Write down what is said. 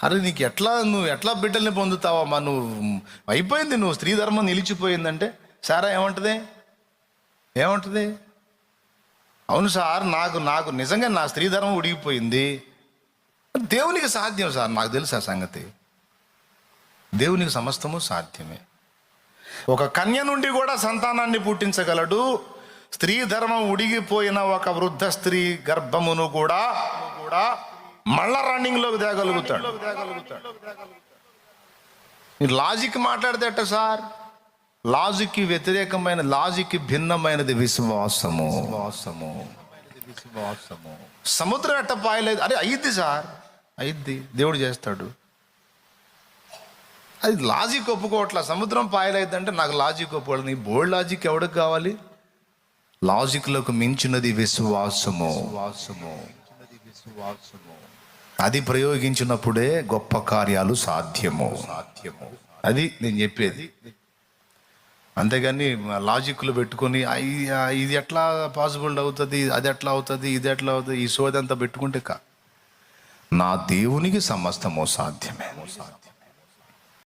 అరే నీకు నువ్వు ఎట్లా బిడ్డల్ని పొందుతావమ్మా, నువ్వు అయిపోయింది, నువ్వు స్త్రీ ధర్మం నిలిచిపోయిందంటే సారా ఏమంటుంది? అవును సార్, నాకు నిజంగా నా స్త్రీ ధర్మం ఉడిగిపోయింది. దేవునికి సాధ్యం సార్, నాకు తెలుసు ఆ సంగతి. దేవునికి సమస్తము సాధ్యమే. ఒక కన్య నుండి కూడా సంతానాన్ని పుట్టించగలడు. స్త్రీ ధర్మం ఉడిగిపోయిన ఒక వృద్ధ స్త్రీ గర్భమును కూడా మళ్ళా రన్నింగ్లోకి తేగలుగుతాడు. మీరు లాజిక్ మాట్లాడితే ఎట్ట సార్? లాజిక్కి వ్యతిరేకమైన, లాజిక్కి భిన్నమైనది విశ్వాసము. సముద్రం ఎట్ట పాయలేదు, అరే అయ్యిద్ది సార్, అయ్యిద్ది, దేవుడు చేస్తాడు. అది లాజిక్ ఒప్పుకోవట్లా. సముద్రం పాయలేదంటే నాకు లాజిక్ ఒప్పుకోవాలి. నీ బోల్డ్ లాజిక్ ఎవడికి కావాలి? లాజిక్లకు మించినది విశ్వాసము. అది ప్రయోగించినప్పుడే గొప్ప కార్యాలు సాధ్యము. అది నేను చెప్పేది. అంతేగాని లాజిక్లు పెట్టుకొని ఇది ఎట్లా పాసిబుల్ అవుతుంది, అది ఎట్లా అవుతుంది, ఇది ఎట్లా అవుతుంది, ఈ సోదంతా పెట్టుకుంటే నా దేవునికి సమస్తము సాధ్యమే.